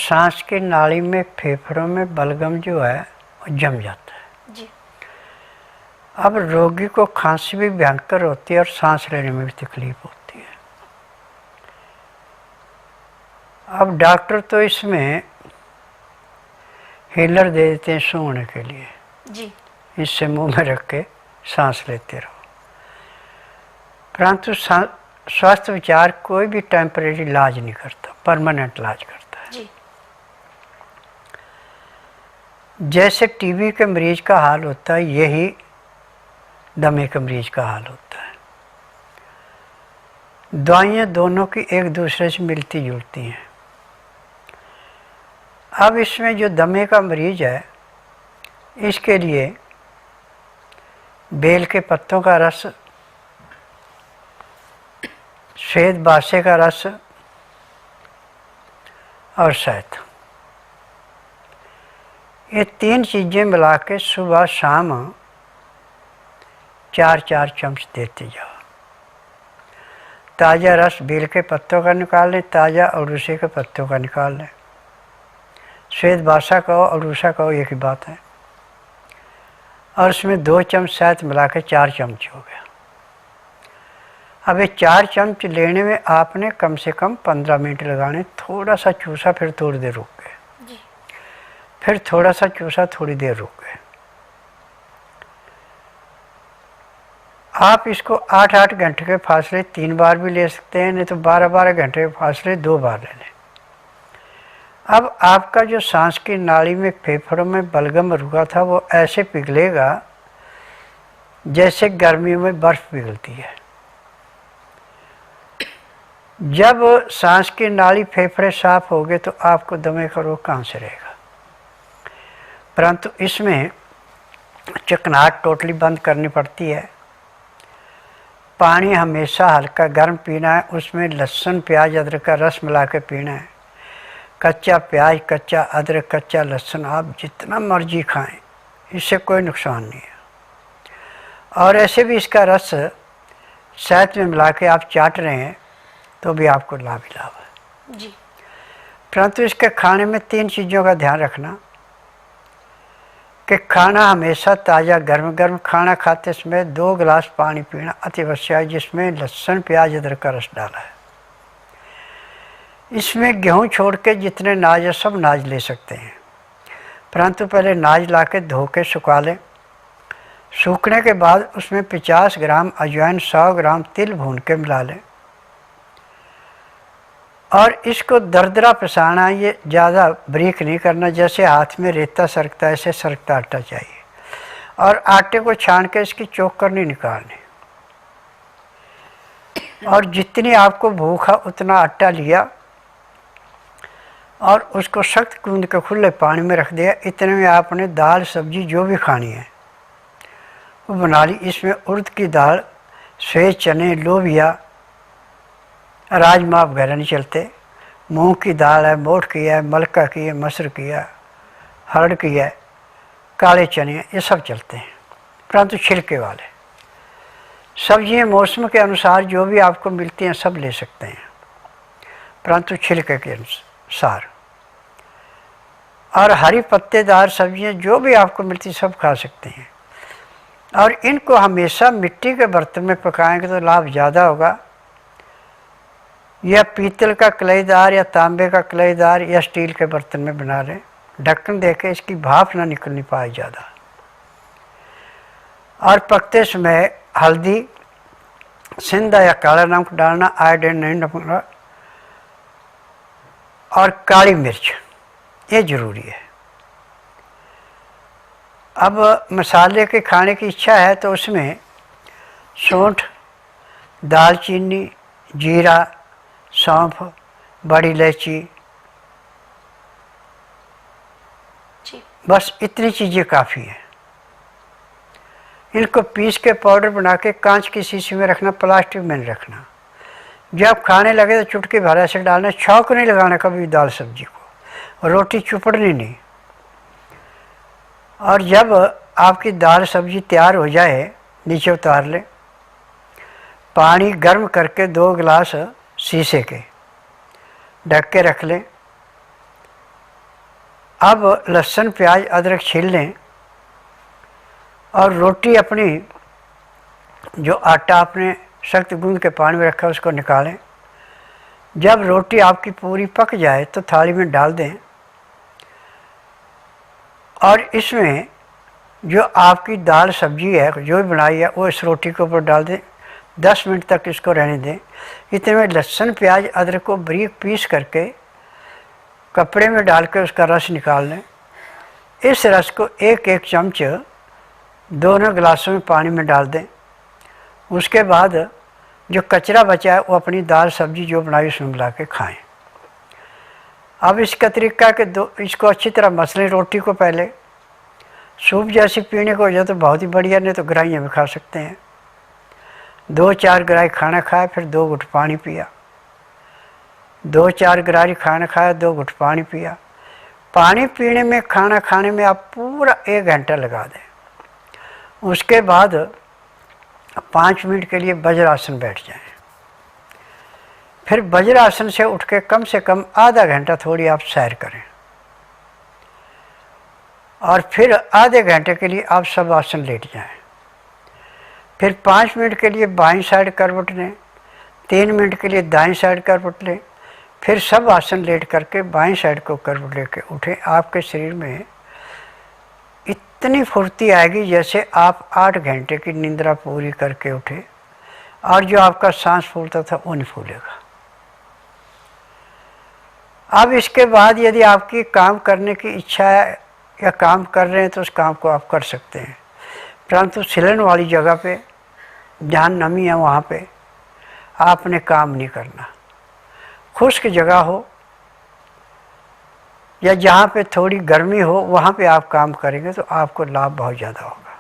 सांस की नाली में, फेफड़ों में बलगम जो है वो जम जाता है जी। अब रोगी को खांसी भी भयंकर होती है और सांस लेने में भी तकलीफ होती है। अब डॉक्टर तो इसमें हीलर दे देते हैं सूंघने के लिए जी। इससे मुंह में रख के सांस लेते रहो, परंतु स्वास्थ्य विचार कोई भी टेम्परेरी इलाज नहीं करता, परमानेंट इलाज करता है। जी। जैसे टीबी के मरीज का हाल होता है, यही दमे के मरीज का हाल होता है। दवाइयाँ दोनों की एक दूसरे से मिलती जुलती हैं। अब इसमें जो दमे का मरीज है, इसके लिए बेल के पत्तों का रस, श्वेत बासे का रस और शहद, ये 3 चीज़ें मिला के सुबह शाम 4-4 चम्मच देते जाओ। ताज़ा रस बेल के पत्तों का निकाल लें, ताज़ा अड़ूसी के पत्तों का निकाल लें। श्वेत बासा कहो अड़ूसा कहो एक ही बात है। और उसमें 2 चम्मच शहद मिला के 4 चम्मच हो गया। अब ये 4 चम्मच लेने में आपने कम से कम 15 मिनट लगाने। थोड़ा सा चूसा, फिर थोड़ी देर रुक गए, फिर थोड़ा सा चूसा, थोड़ी देर रुक गए। आप इसको 8-8 घंटे के फासले 3 बार भी ले सकते हैं, नहीं तो 12-12 घंटे के फासले 2 बार ले लें। अब आपका जो सांस की नाली में, फेफड़ों में बलगम रुका था, वो ऐसे पिघलेगा जैसे गर्मियों में बर्फ पिघलती है। जब सांस की नाली, फेफड़े साफ हो गए तो आपको दमे का रोग कहाँ से रहेगा। परंतु इसमें चिकनाहट टोटली बंद करनी पड़ती है। पानी हमेशा हल्का गर्म पीना है, उसमें लहसुन प्याज अदरक का रस मिला के पीना है। कच्चा प्याज, कच्चा अदरक, कच्चा लहसुन आप जितना मर्जी खाएं, इससे कोई नुकसान नहीं है। और ऐसे भी इसका रस शहद में मिला के आप चाट रहे हैं तो भी आपको लाभ ही लाभ है जी। परंतु इसके खाने में 3 चीज़ों का ध्यान रखना कि खाना हमेशा ताज़ा गर्म गर्म खाना खाते समय 2 गिलास पानी पीना अति आवश्यक है, जिसमें लहसुन प्याज अदरक का रस डाला है। इसमें गेहूँ छोड़ के जितने नाज है सब नाज ले सकते हैं, परंतु पहले नाज ला के धो के सुखा लें। सूखने के बाद उसमें 50 ग्राम अजवाइन, 100 ग्राम तिल भून के मिला लें और इसको दरदरा पिसाना। ये ज़्यादा बारीक नहीं करना, जैसे हाथ में रेता सरकता है ऐसे सरकता आटा चाहिए। और आटे को छान के इसकी चोकर नहीं निकालनी। और जितनी आपको भूख है उतना आटा लिया और उसको सख्त गूंद के खुले पानी में रख दिया। इतने में आपने दाल सब्जी जो भी खानी है वो बना ली। इसमें उड़द की दाल, सफ़ेद चने, लोबिया, राजमा वगैरह नहीं चलते। मूंग की दाल है, मोठ की है, मलका की है, मसूर की है, हरड़ की है, काले चने, ये सब चलते हैं, परंतु छिलके वाले। सब्जियाँ मौसम के अनुसार जो भी आपको मिलती हैं सब ले सकते हैं, परंतु छिलके के अनुसार। और हरी पत्तेदार सब्जियाँ जो भी आपको मिलती सब खा सकते हैं। और इनको हमेशा मिट्टी के बर्तन में पकाएंगे तो लाभ ज़्यादा होगा। या पीतल का कलईदार या तांबे का कलईदार या स्टील के बर्तन में बना लें, ढक्कन देके इसकी भाप ना निकलनी पाए ज़्यादा। और पकते समय हल्दी, सिंधा या काला नमक डालना, आयोडीन नहीं डालना, और काली मिर्च, ये ज़रूरी है। अब मसाले के खाने की इच्छा है तो उसमें सौंठ, दालचीनी, जीरा, सौंफ, बड़ी इलायची, बस इतनी चीज़ें काफ़ी हैं। इनको पीस के पाउडर बना के कांच की शीशी में रखना, प्लास्टिक में नहीं रखना। जब खाने लगे तो चुटकी भर ऐसे डालना, छौंक नहीं लगाना कभी दाल सब्जी को, रोटी चुपड़नी नहीं। और जब आपकी दाल सब्जी तैयार हो जाए नीचे उतार लें। पानी गर्म करके 2 गिलास शीशे के ढक के रख लें अब लहसुन प्याज अदरक छील लें और रोटी अपनी जो आटा आपने सख्त गूंद के पानी में रखा उसको निकालें। जब रोटी आपकी पूरी पक जाए तो थाली में डाल दें और इसमें जो आपकी दाल सब्जी है जो भी बनाई है वो इस रोटी के ऊपर डाल दें। 10 मिनट तक इसको रहने दें। इतने में लहसुन प्याज अदरक को बारीक पीस करके कपड़े में डाल कर उसका रस निकाल लें। इस रस को एक एक चम्मच दोनों गिलासों में पानी में डाल दें। उसके बाद जो कचरा बचा है वो अपनी दाल सब्जी जो बनाई उसमें मिला के खाएँ। अब इसका तरीका है कि इसको अच्छी तरह मसलें रोटी को। पहले सूप जैसी पीने को हो जाए तो बहुत ही बढ़िया, नहीं तो गराइयाँ में खा सकते हैं। 2-4 गराई खाना खाया, फिर 2 घुट पानी पिया। 2-4 गरारी खाना खाया, 2 घुट पानी पिया। पानी पीने में, खाना खाने में आप पूरा 1 घंटा लगा दें। उसके बाद 5 मिनट के लिए वज्रासन बैठ जाएं। फिर वज्रासन से उठ के कम आधा घंटा थोड़ी आप सैर करें और फिर आधे घंटे के लिए आप सब आसन लेट जाएं। फिर 5 मिनट के लिए बाईं साइड करवट लें, 3 मिनट के लिए दाईं साइड करवट लें। फिर सब आसन लेट करके बाईं साइड को करवट लेके उठें। आपके शरीर में इतनी फुर्ती आएगी जैसे आप 8 घंटे की निंद्रा पूरी करके उठे और जो आपका सांस फूलता था वो नहीं फूलेगा। अब इसके बाद यदि आपकी काम करने की इच्छा है या काम कर रहे हैं तो उस काम को आप कर सकते हैं, परंतु सिलन वाली जगह पे जहाँ नमी है वहाँ पे आपने काम नहीं करना। खुश्क जगह हो या जहाँ पे थोड़ी गर्मी हो वहाँ पे आप काम करेंगे तो आपको लाभ बहुत ज़्यादा होगा।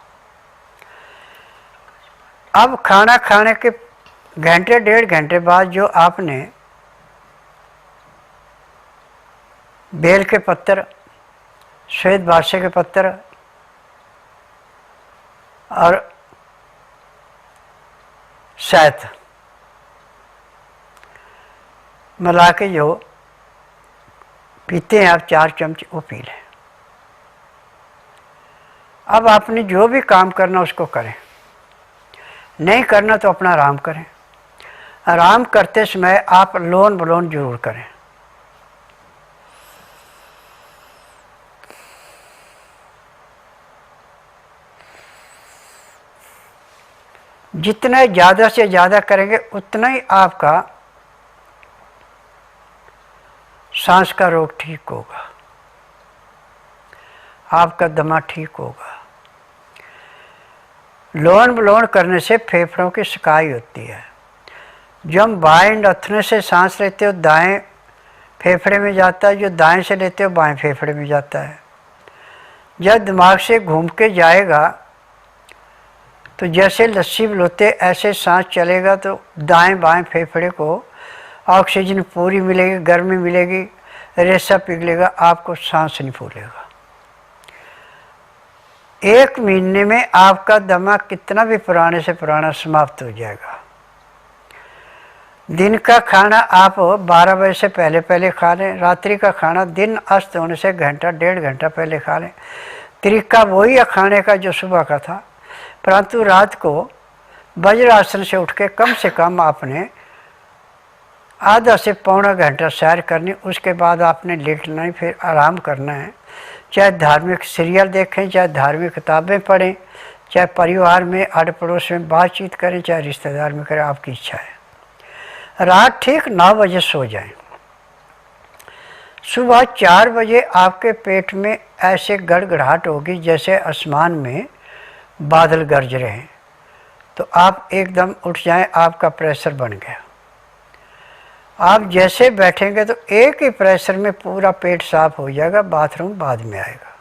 अब खाना खाने के घंटे 1.5 घंटे बाद जो आपने बेल के पत्तर, श्वेत बादशाह के पत्तर और शहद मिला के जो पीते हैं आप 4 चम्मच वो पी लें। अब आपने जो भी काम करना उसको करें, नहीं करना तो अपना आराम करें। आराम करते समय आप लोन बलोन जरूर करें। जितना ज़्यादा से ज़्यादा करेंगे उतना ही आपका सांस का रोग ठीक होगा, आपका दमा ठीक होगा। लोन बलोन करने से फेफड़ों की सिकाई होती है। जो हम बाएं नथने से सांस लेते हो दाएं फेफड़े में जाता है, जो दाएं से लेते हो बाएं फेफड़े में जाता है। जब दिमाग से घूम के जाएगा तो जैसे लस्सी बलोते ऐसे सांस चलेगा तो दाएं बाएं फेफड़े को ऑक्सीजन पूरी मिलेगी, गर्मी मिलेगी, रेशा पिघलेगा, आपको सांस नहीं फूलेगा। 1 महीने में आपका दमा कितना भी पुराने से पुराना समाप्त हो जाएगा। दिन का खाना आप 12 बजे से पहले पहले खा लें। रात्रि का खाना दिन अस्त होने से घंटा 1.5 घंटा पहले खा लें। तरीका वही है खाने का जो सुबह का था, परंतु रात को वज्रासन से उठ के कम आपने आधा से पौना घंटा सैर करनी। उसके बाद आपने लेटना है, फिर आराम करना है। चाहे धार्मिक सीरियल देखें, चाहे धार्मिक किताबें पढ़ें, चाहे परिवार में आड़ पड़ोस में बातचीत करें, चाहे रिश्तेदार में करें, आपकी इच्छा है। रात ठीक 9 बजे सो जाएं। सुबह 4 बजे आपके पेट में ऐसे गड़गड़ाहट होगी जैसे आसमान में बादल गरज रहे हैं, तो आप एकदम उठ जाएं, आपका प्रेशर बन गया। आप जैसे बैठेंगे तो एक ही प्रेशर में पूरा पेट साफ हो जाएगा, बाथरूम बाद में आएगा।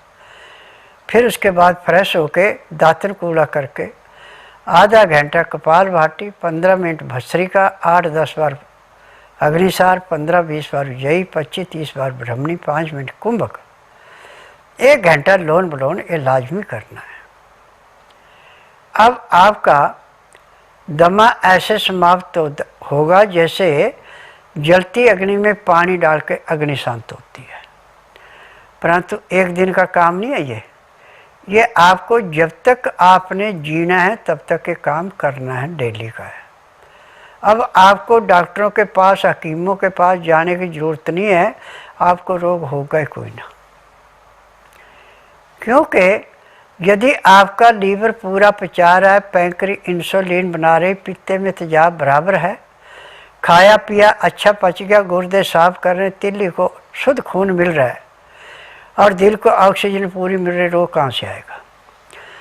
फिर उसके बाद फ्रेश होके दातन कूड़ा करके आधा घंटा कपालभाति, 15 मिनट भस्त्रिका, 8-10 बार अग्निसार, 15-20 बार उज्जयी, 25-30 बार ब्रह्मणी, 5 मिनट कुंभक, 1 घंटा लोन बलोन, ये लाजमी करना है। अब आपका दमा ऐसे समाप्त होगा जैसे जलती अग्नि में पानी डाल के अग्नि शांत होती है। परंतु एक दिन का काम नहीं है ये आपको जब तक आपने जीना है तब तक ये काम करना है, डेली का है। अब आपको डॉक्टरों के पास, हकीमों के पास जाने की ज़रूरत नहीं है, आपको रोग होगा ही कोई ना। क्योंकि यदि आपका लीवर पूरा पचा रहा है, पैंक्री इंसुलिन बना रही, पित्ते में तेजाब बराबर है, खाया पिया अच्छा पच गया, गुर्दे साफ कर रहे हैं, तिल्ली को शुद्ध खून मिल रहा है और दिल को ऑक्सीजन पूरी मिल रही, रोग कहाँ से आएगा?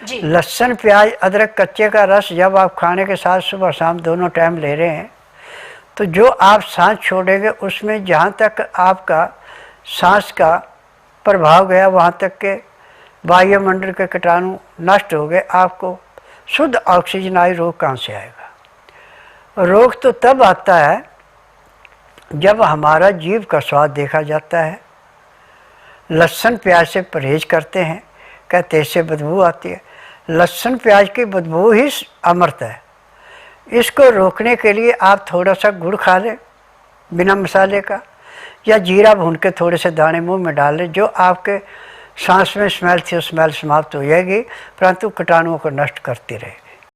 जी। लहसुन प्याज अदरक कच्चे का रस जब आप खाने के साथ सुबह शाम दोनों टाइम ले रहे हैं, तो जो आप सांस छोड़ेंगे उसमें जहाँ तक आपका सांस का प्रभाव गया वहाँ तक के वायुमंडल के कीटाणु नष्ट हो गए, आपको शुद्ध ऑक्सीजन आई, रोग कहाँ से आएगा? रोग तो तब आता है जब हमारा जीभ का स्वाद देखा जाता है। लहसुन प्याज से परहेज करते हैं, कहते इससे बदबू आती है। लहसुन प्याज की बदबू ही अमृत है। इसको रोकने के लिए आप थोड़ा सा गुड़ खा लें बिना मसाले का, या जीरा भून के थोड़े से दाने मुंह में डाल लें, जो आपके सांस में स्मेल थी स्मेल समाप्त हो जाएगी, परंतु कीटाणुओं को नष्ट करती रहे।